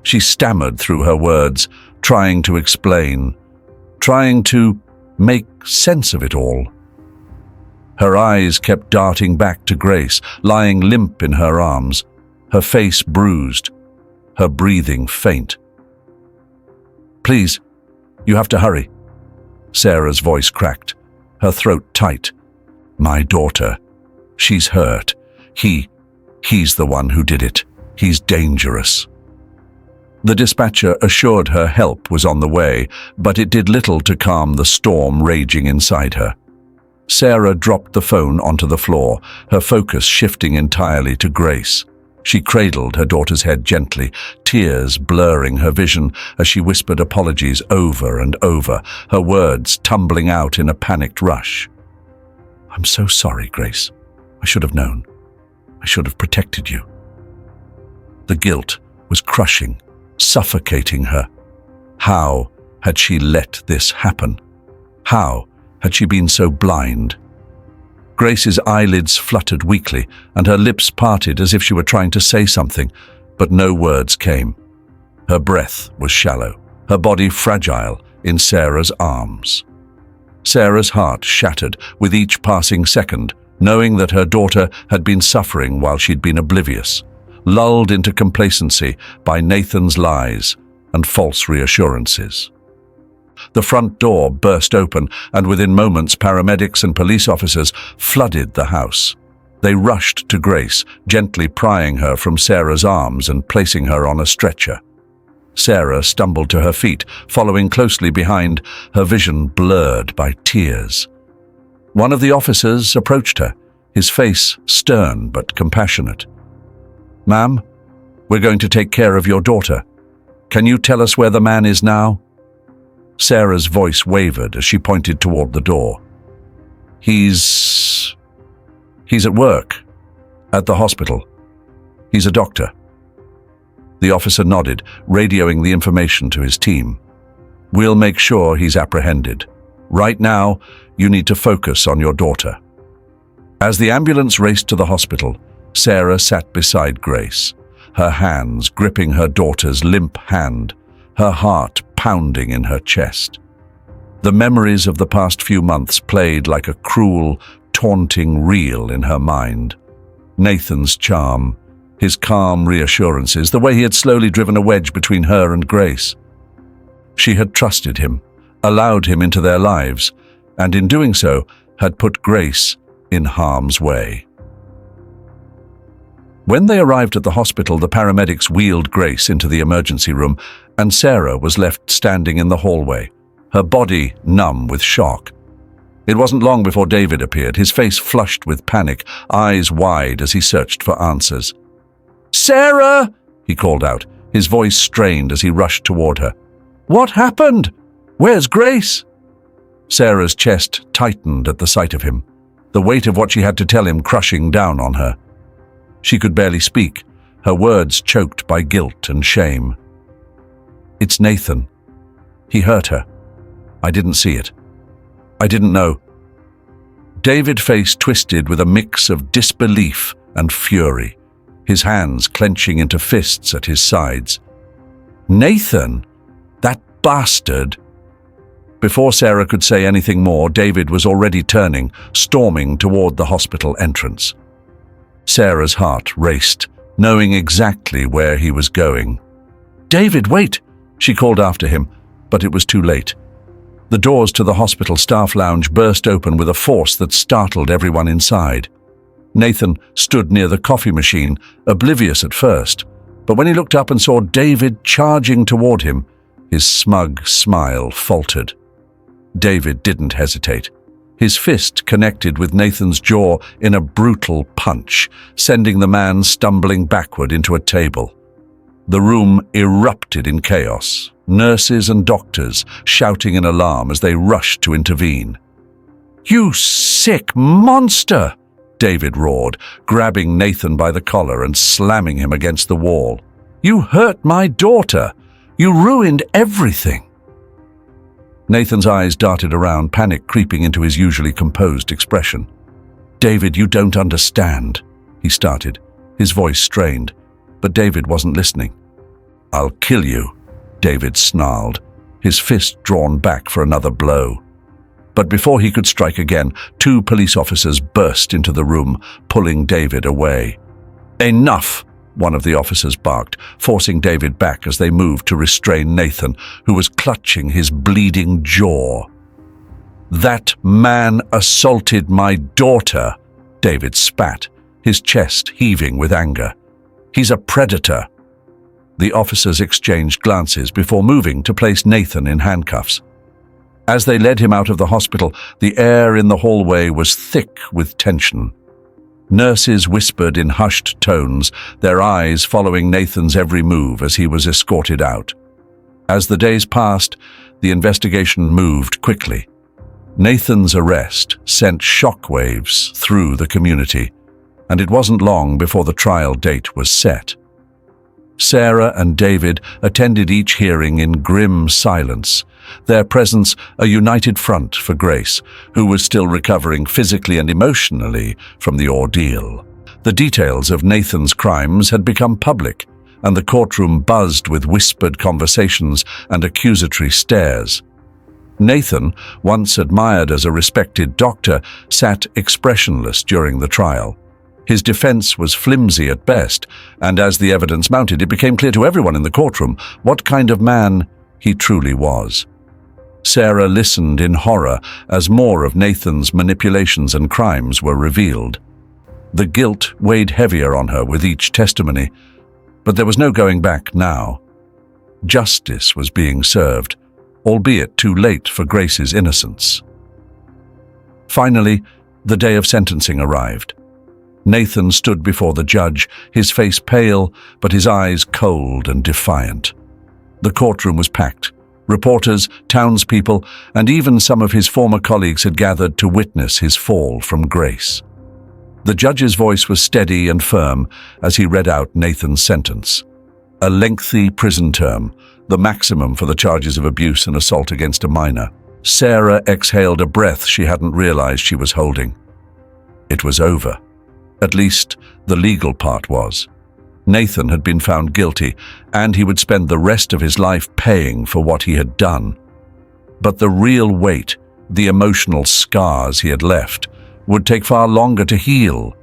She stammered through her words, trying to explain, trying to make sense of it all. Her eyes kept darting back to Grace, lying limp in her arms, her face bruised, her breathing faint. "Please, You have to hurry." Sarah's voice cracked, her throat tight. "My daughter. She's hurt. He's the one who did it. He's dangerous." The dispatcher assured her help was on the way, but it did little to calm the storm raging inside her. Sarah dropped the phone onto the floor, her focus shifting entirely to Grace. She cradled her daughter's head gently, tears blurring her vision as she whispered apologies over and over, her words tumbling out in a panicked rush. "I'm so sorry, Grace. I should have known. I should have protected you." The guilt was crushing, suffocating her. How had she let this happen? How had she been so blind? Grace's eyelids fluttered weakly, and her lips parted as if she were trying to say something, but no words came. Her breath was shallow, her body fragile in Sarah's arms. Sarah's heart shattered with each passing second, knowing that her daughter had been suffering while she'd been oblivious, lulled into complacency by Nathan's lies and false reassurances. The front door burst open, and within moments paramedics and police officers flooded the house. They rushed to Grace, gently prying her from Sarah's arms and placing her on a stretcher. Sarah stumbled to her feet, following closely behind, her vision blurred by tears. One of the officers approached her, his face stern but compassionate. "Ma'am, we're going to take care of your daughter. Can you tell us where the man is now?" Sarah's voice wavered as she pointed toward the door. He's at work, at the hospital. He's a doctor." The officer nodded, radioing the information to his team. "We'll make sure he's apprehended. Right now, you need to focus on your daughter." As the ambulance raced to the hospital, Sarah sat beside Grace, her hands gripping her daughter's limp hand, her heart pounding in her chest. The memories of the past few months played like a cruel, taunting reel in her mind. Nathan's charm, his calm reassurances, the way he had slowly driven a wedge between her and Grace. She had trusted him, allowed him into their lives, and in doing so, had put Grace in harm's way. When they arrived at the hospital, the paramedics wheeled Grace into the emergency room, and Sarah was left standing in the hallway, her body numb with shock. It wasn't long before David appeared, his face flushed with panic, eyes wide as he searched for answers. "Sarah!" he called out, his voice strained as he rushed toward her. "What happened? Where's Grace?" Sarah's chest tightened at the sight of him, the weight of what she had to tell him crushing down on her. She could barely speak, her words choked by guilt and shame. "It's Nathan. He hurt her. I didn't see it. I didn't know." David's face twisted with a mix of disbelief and fury, his hands clenching into fists at his sides. "Nathan? That bastard!" Before Sarah could say anything more, David was already turning, storming toward the hospital entrance. Sarah's heart raced, knowing exactly where he was going. "David, wait!" she called after him, but it was too late. The doors to the hospital staff lounge burst open with a force that startled everyone inside. Nathan stood near the coffee machine, oblivious at first, but when he looked up and saw David charging toward him, his smug smile faltered. David didn't hesitate. His fist connected with Nathan's jaw in a brutal punch, sending the man stumbling backward into a table. The room erupted in chaos, nurses and doctors shouting in alarm as they rushed to intervene. "You sick monster!" David roared, grabbing Nathan by the collar and slamming him against the wall. "You hurt my daughter! You ruined everything!" Nathan's eyes darted around, panic creeping into his usually composed expression. "David, you don't understand," he started, his voice strained, but David wasn't listening. "I'll kill you," David snarled, his fist drawn back for another blow. But before he could strike again, 2 police officers burst into the room, pulling David away. "Enough!" one of the officers barked, forcing David back as they moved to restrain Nathan, who was clutching his bleeding jaw. "That man assaulted my daughter," David spat, his chest heaving with anger. "He's a predator." The officers exchanged glances before moving to place Nathan in handcuffs. As they led him out of the hospital, the air in the hallway was thick with tension. Nurses whispered in hushed tones, their eyes following Nathan's every move as he was escorted out. As the days passed, the investigation moved quickly. Nathan's arrest sent shockwaves through the community, and it wasn't long before the trial date was set. Sarah and David attended each hearing in grim silence, their presence a united front for Grace, who was still recovering physically and emotionally from the ordeal. The details of Nathan's crimes had become public, and the courtroom buzzed with whispered conversations and accusatory stares. Nathan, once admired as a respected doctor, sat expressionless during the trial. His defense was flimsy at best, and as the evidence mounted, it became clear to everyone in the courtroom what kind of man he truly was. Sarah listened in horror as more of Nathan's manipulations and crimes were revealed. The guilt weighed heavier on her with each testimony, but there was no going back now. Justice was being served, albeit too late for Grace's innocence. Finally, the day of sentencing arrived. Nathan stood before the judge, his face pale, but his eyes cold and defiant. The courtroom was packed. Reporters, townspeople, and even some of his former colleagues had gathered to witness his fall from grace. The judge's voice was steady and firm as he read out Nathan's sentence. A lengthy prison term, the maximum for the charges of abuse and assault against a minor. Sarah exhaled a breath she hadn't realized she was holding. It was over. At least, the legal part was. Nathan had been found guilty, and he would spend the rest of his life paying for what he had done. But the real weight, the emotional scars he had left, would take far longer to heal.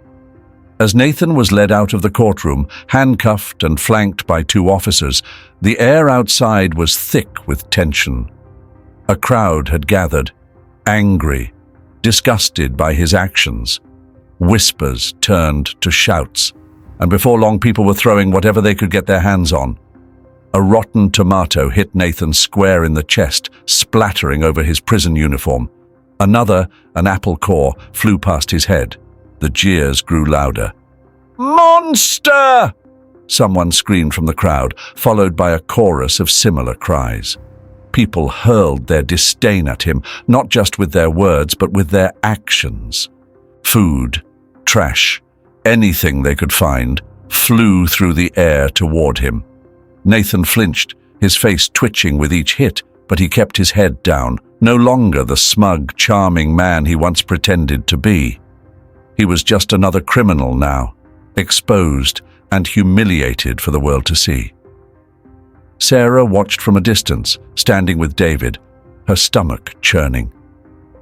As Nathan was led out of the courtroom, handcuffed and flanked by two officers, the air outside was thick with tension. A crowd had gathered, angry, disgusted by his actions. Whispers turned to shouts, and before long people were throwing whatever they could get their hands on. A rotten tomato hit Nathan square in the chest, splattering over his prison uniform. Another, an apple core, flew past his head. The jeers grew louder. "Monster!" someone screamed from the crowd, followed by a chorus of similar cries. People hurled their disdain at him, not just with their words, but with their actions. Food, trash, anything they could find, flew through the air toward him. Nathan flinched, his face twitching with each hit, but he kept his head down, no longer the smug, charming man he once pretended to be. He was just another criminal now, exposed and humiliated for the world to see. Sarah watched from a distance, standing with David, her stomach churning.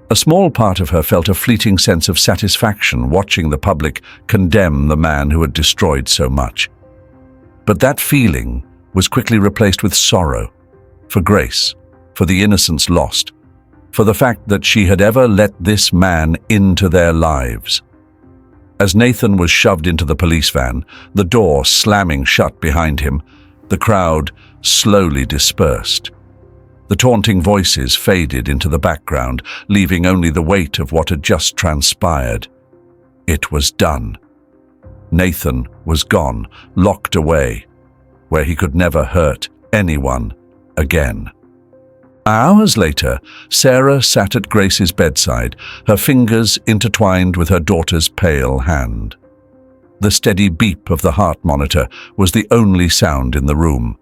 A small part of her felt a fleeting sense of satisfaction watching the public condemn the man who had destroyed so much. But that feeling was quickly replaced with sorrow, for Grace, for the innocence lost, for the fact that she had ever let this man into their lives. As Nathan was shoved into the police van, the door slamming shut behind him, the crowd slowly dispersed. The taunting voices faded into the background, leaving only the weight of what had just transpired. It was done. Nathan was gone, locked away, where he could never hurt anyone again. Hours later, Sarah sat at Grace's bedside, her fingers intertwined with her daughter's pale hand. The steady beep of the heart monitor was the only sound in the room,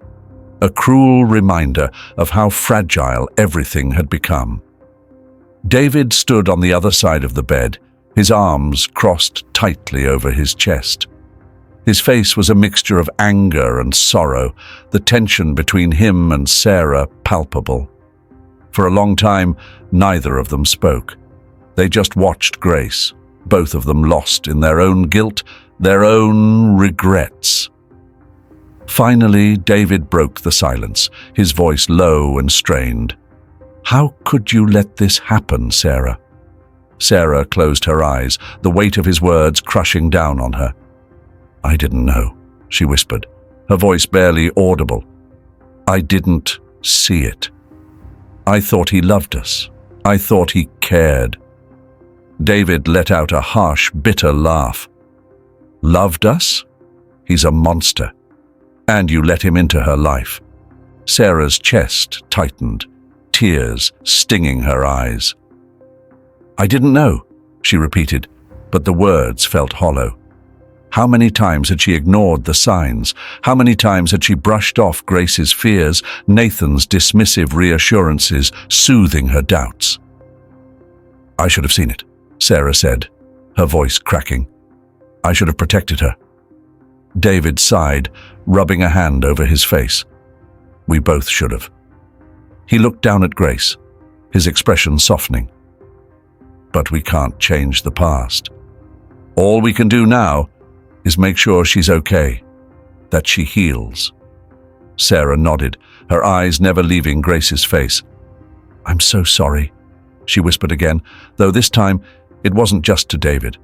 a cruel reminder of how fragile everything had become. David stood on the other side of the bed, his arms crossed tightly over his chest. His face was a mixture of anger and sorrow, the tension between him and Sarah palpable. For a long time, neither of them spoke. They just watched Grace, both of them lost in their own guilt, their own regrets. Finally, David broke the silence, his voice low and strained. "How could you let this happen, Sarah?" Sarah closed her eyes, the weight of his words crushing down on her. "I didn't know," she whispered, her voice barely audible. "I didn't see it. I thought he loved us. I thought he cared." David let out a harsh, bitter laugh. "Loved us? He's a monster. And you let him into her life." Sarah's chest tightened, tears stinging her eyes. "I didn't know," she repeated, but the words felt hollow. How many times had she ignored the signs? How many times had she brushed off Grace's fears, Nathan's dismissive reassurances, soothing her doubts? "I should have seen it," Sarah said, her voice cracking. "I should have protected her." David sighed, rubbing a hand over his face. "We both should have." He looked down at Grace, his expression softening. "But we can't change the past. All we can do now is make sure she's okay, that she heals." Sarah nodded, her eyes never leaving Grace's face. "I'm so sorry," she whispered again, though this time it wasn't just to David.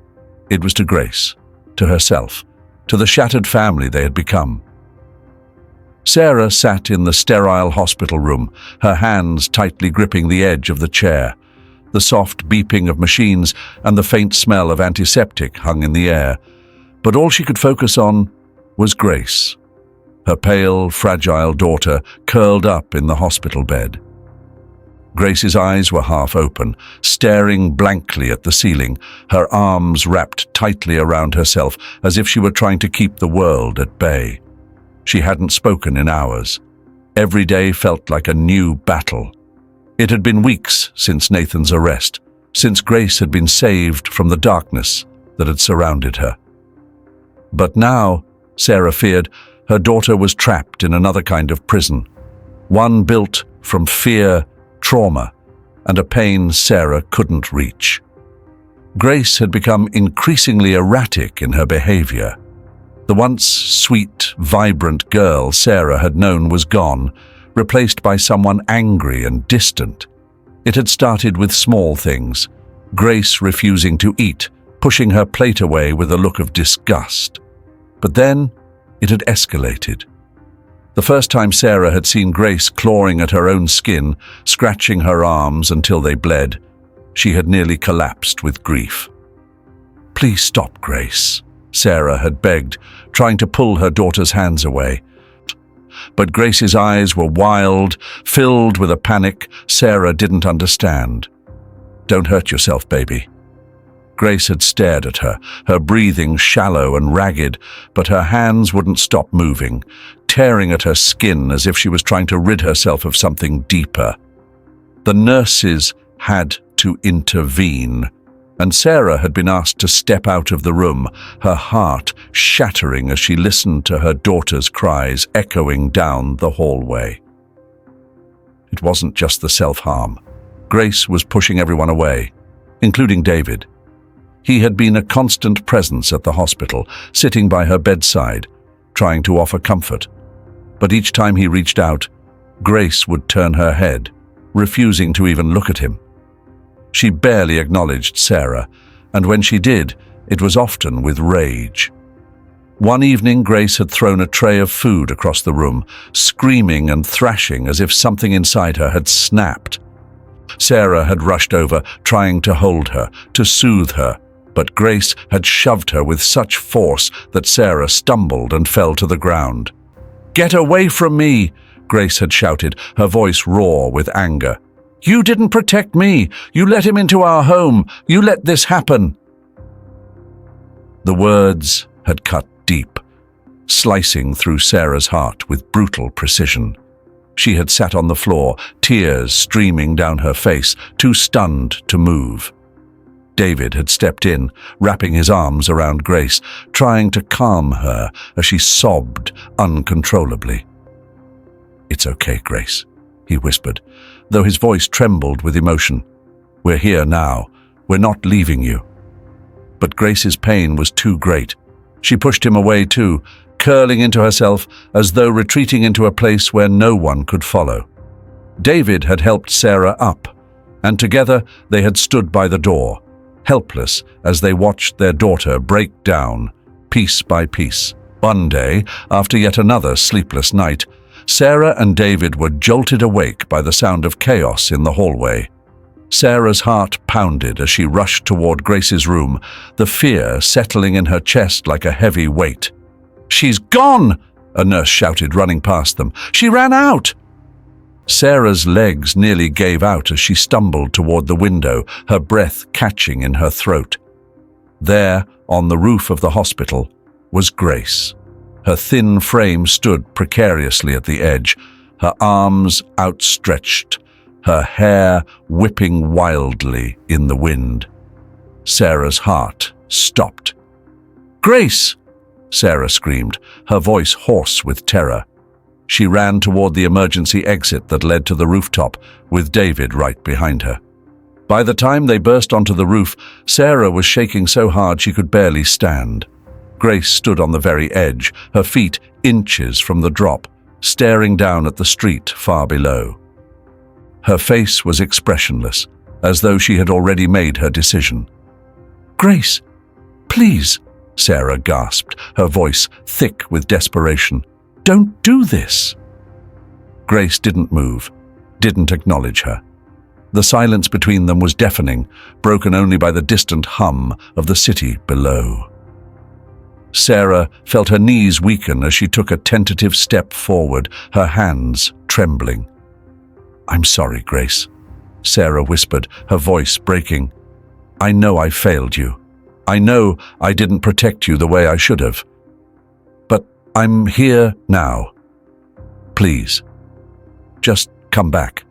It was to Grace, to herself, to the shattered family they had become. Sarah sat in the sterile hospital room, her hands tightly gripping the edge of the chair. The soft beeping of machines and the faint smell of antiseptic hung in the air. But all she could focus on was Grace, her pale, fragile daughter curled up in the hospital bed. Grace's eyes were half open, staring blankly at the ceiling, her arms wrapped tightly around herself as if she were trying to keep the world at bay. She hadn't spoken in hours. Every day felt like a new battle. It had been weeks since Nathan's arrest, since Grace had been saved from the darkness that had surrounded her. But now, Sarah feared, her daughter was trapped in another kind of prison, one built from fear, trauma, and a pain Sarah couldn't reach. Grace had become increasingly erratic in her behavior. The once sweet, vibrant girl Sarah had known was gone, replaced by someone angry and distant. It had started with small things, Grace refusing to eat, pushing her plate away with a look of disgust. But then it had escalated. The first time Sarah had seen Grace clawing at her own skin, scratching her arms until they bled, she had nearly collapsed with grief. "Please stop, Grace," Sarah had begged, trying to pull her daughter's hands away. But Grace's eyes were wild, filled with a panic Sarah didn't understand. "Don't hurt yourself, baby." Grace had stared at her, her breathing shallow and ragged, but her hands wouldn't stop moving, tearing at her skin as if she was trying to rid herself of something deeper. The nurses had to intervene, and Sarah had been asked to step out of the room, her heart shattering as she listened to her daughter's cries echoing down the hallway. It wasn't just the self-harm. Grace was pushing everyone away, including David. He had been a constant presence at the hospital, sitting by her bedside, trying to offer comfort. But each time he reached out, Grace would turn her head, refusing to even look at him. She barely acknowledged Sarah, and when she did, it was often with rage. One evening, Grace had thrown a tray of food across the room, screaming and thrashing as if something inside her had snapped. Sarah had rushed over, trying to hold her, to soothe her, but Grace had shoved her with such force that Sarah stumbled and fell to the ground. "Get away from me!" Grace had shouted, her voice raw with anger. "You didn't protect me! You let him into our home! You let this happen!" The words had cut deep, slicing through Sarah's heart with brutal precision. She had sat on the floor, tears streaming down her face, too stunned to move. David had stepped in, wrapping his arms around Grace, trying to calm her as she sobbed uncontrollably. "It's okay, Grace," he whispered, though his voice trembled with emotion. "We're here now. We're not leaving you." But Grace's pain was too great. She pushed him away too, curling into herself as though retreating into a place where no one could follow. David had helped Sarah up, and together they had stood by the door, helpless as they watched their daughter break down, piece by piece. One day, after yet another sleepless night, Sarah and David were jolted awake by the sound of chaos in the hallway. Sarah's heart pounded as she rushed toward Grace's room, the fear settling in her chest like a heavy weight. "She's gone!" a nurse shouted, running past them. "She ran out!" Sarah's legs nearly gave out as she stumbled toward the window, her breath catching in her throat. There, on the roof of the hospital, was Grace. Her thin frame stood precariously at the edge, her arms outstretched, her hair whipping wildly in the wind. Sarah's heart stopped. "Grace!" Sarah screamed, her voice hoarse with terror. She ran toward the emergency exit that led to the rooftop, with David right behind her. By the time they burst onto the roof, Sarah was shaking so hard she could barely stand. Grace stood on the very edge, her feet inches from the drop, staring down at the street far below. Her face was expressionless, as though she had already made her decision. "Grace, please," Sarah gasped, her voice thick with desperation. "Don't do this." Grace didn't move, didn't acknowledge her. The silence between them was deafening, broken only by the distant hum of the city below. Sarah felt her knees weaken as she took a tentative step forward, her hands trembling. "I'm sorry, Grace," Sarah whispered, her voice breaking. "I know I failed you. I know I didn't protect you the way I should have. But I'm here now. Please, just come back."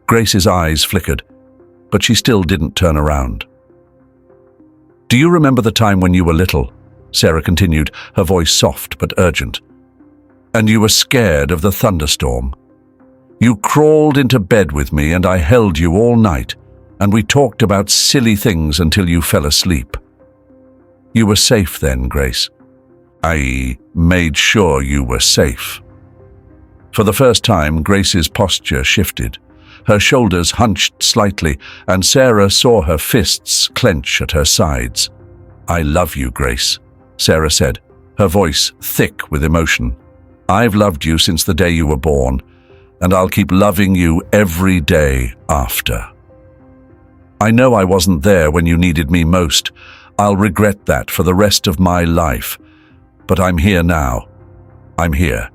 Grace's eyes flickered, but she still didn't turn around. "Do you remember the time when you were little?" Sarah continued, her voice soft but urgent. "And you were scared of the thunderstorm. You crawled into bed with me and I held you all night, and we talked about silly things until you fell asleep. You were safe then, Grace. I made sure you were safe." For the first time, Grace's posture shifted. Her shoulders hunched slightly, and Sarah saw her fists clench at her sides. "I love you, Grace," Sarah said, her voice thick with emotion. "I've loved you since the day you were born, and I'll keep loving you every day after. I know I wasn't there when you needed me most. I'll regret that for the rest of my life. But I'm here now. I'm here.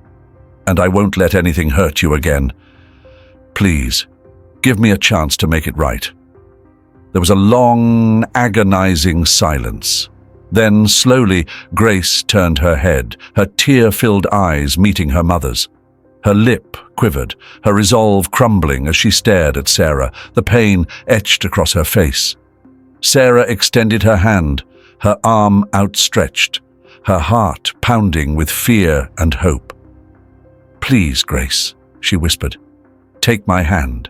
And I won't let anything hurt you again. Please, give me a chance to make it right." There was a long, agonizing silence. Then, slowly, Grace turned her head, her tear-filled eyes meeting her mother's. Her lip quivered, her resolve crumbling as she stared at Sarah, the pain etched across her face. Sarah extended her hand, her arm outstretched, her heart pounding with fear and hope. "Please, Grace," she whispered, "take my hand."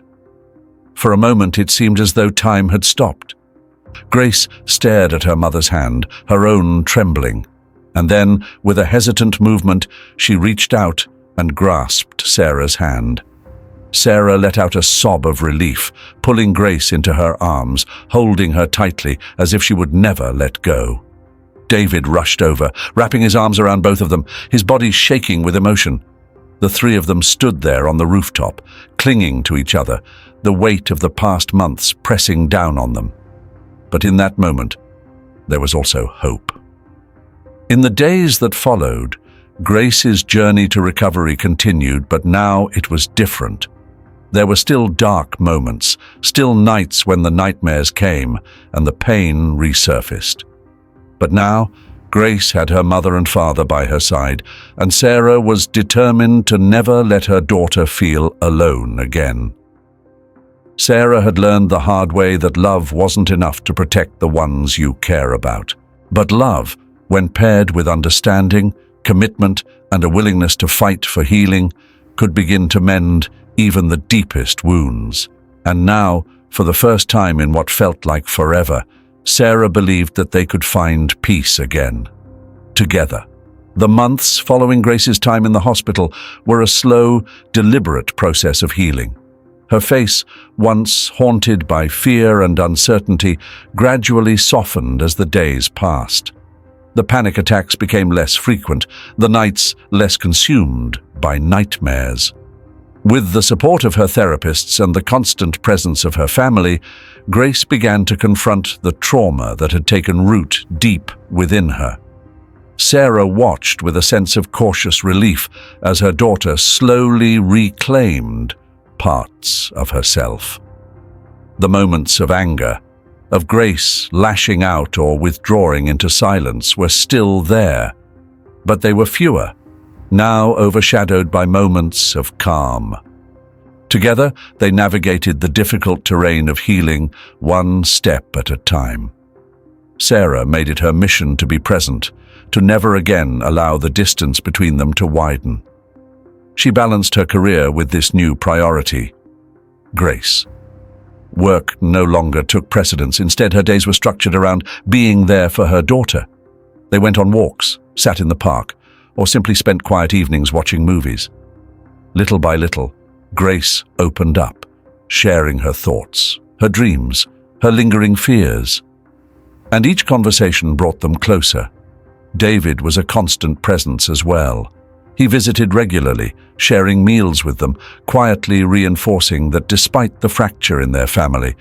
For a moment it seemed as though time had stopped. Grace stared at her mother's hand, her own trembling, and then, with a hesitant movement, she reached out and grasped Sarah's hand. Sarah let out a sob of relief, pulling Grace into her arms, holding her tightly as if she would never let go. David rushed over, wrapping his arms around both of them, his body shaking with emotion. The three of them stood there on the rooftop, clinging to each other, the weight of the past months pressing down on them. But in that moment, there was also hope. In the days that followed, Grace's journey to recovery continued, but now it was different. There were still dark moments, still nights when the nightmares came and the pain resurfaced. But now, Grace had her mother and father by her side, and Sarah was determined to never let her daughter feel alone again. Sarah had learned the hard way that love wasn't enough to protect the ones you care about. But love, when paired with understanding, commitment, and a willingness to fight for healing, could begin to mend even the deepest wounds. And now, for the first time in what felt like forever, Sarah believed that they could find peace again. Together. The months following Grace's time in the hospital were a slow, deliberate process of healing. Her face, once haunted by fear and uncertainty, gradually softened as the days passed. The panic attacks became less frequent, the nights less consumed by nightmares. With the support of her therapists and the constant presence of her family, Grace began to confront the trauma that had taken root deep within her. Sarah watched with a sense of cautious relief as her daughter slowly reclaimed parts of herself. The moments of anger, of Grace lashing out or withdrawing into silence, were still there, but they were fewer, now overshadowed by moments of calm. Together, they navigated the difficult terrain of healing, one step at a time. Sarah made it her mission to be present, to never again allow the distance between them to widen. She balanced her career with this new priority: Grace. Work no longer took precedence. Instead, her days were structured around being there for her daughter. They went on walks, sat in the park, or simply spent quiet evenings watching movies. Little by little, Grace opened up, sharing her thoughts, her dreams, her lingering fears. And each conversation brought them closer. David was a constant presence as well. He visited regularly, sharing meals with them, quietly reinforcing that despite the fracture in their family,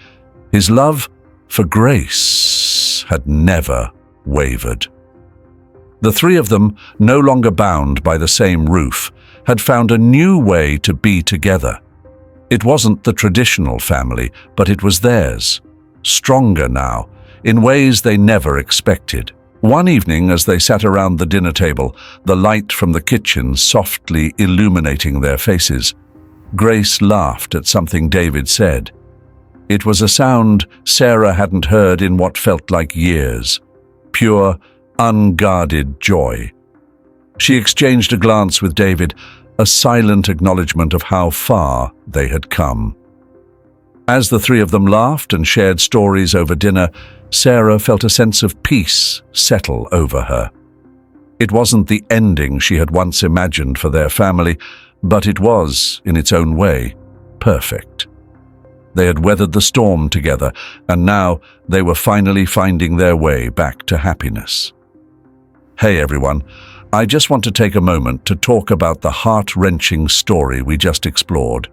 his love for Grace had never wavered. The three of them, no longer bound by the same roof, had found a new way to be together. It wasn't the traditional family, but it was theirs, stronger now, in ways they never expected. One evening, as they sat around the dinner table, the light from the kitchen softly illuminating their faces, Grace laughed at something David said. It was a sound Sarah hadn't heard in what felt like years. Pure, unguarded joy. She exchanged a glance with David, a silent acknowledgement of how far they had come. As the three of them laughed and shared stories over dinner, Sarah felt a sense of peace settle over her. It wasn't the ending she had once imagined for their family, but it was, in its own way, perfect. They had weathered the storm together, and now they were finally finding their way back to happiness. Hey everyone, I just want to take a moment to talk about the heart-wrenching story we just explored.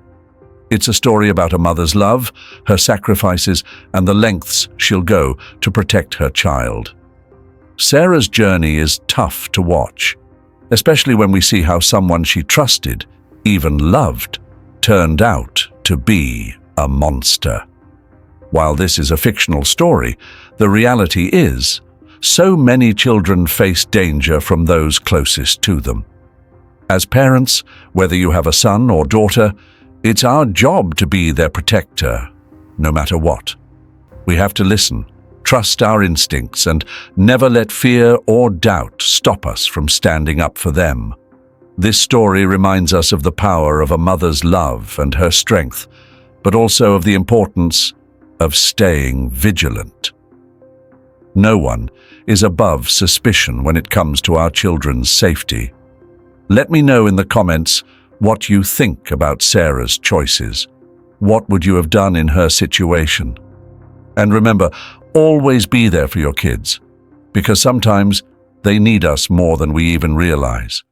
It's a story about a mother's love, her sacrifices, and the lengths she'll go to protect her child. Sarah's journey is tough to watch, especially when we see how someone she trusted, even loved, turned out to be a monster. While this is a fictional story, the reality is, so many children face danger from those closest to them. As parents, whether you have a son or daughter, it's our job to be their protector, no matter what. We have to listen, trust our instincts, and never let fear or doubt stop us from standing up for them. This story reminds us of the power of a mother's love and her strength, but also of the importance of staying vigilant. No one is above suspicion when it comes to our children's safety. Let me know in the comments what you think about Sarah's choices. What would you have done in her situation? And remember, always be there for your kids, because sometimes they need us more than we even realize.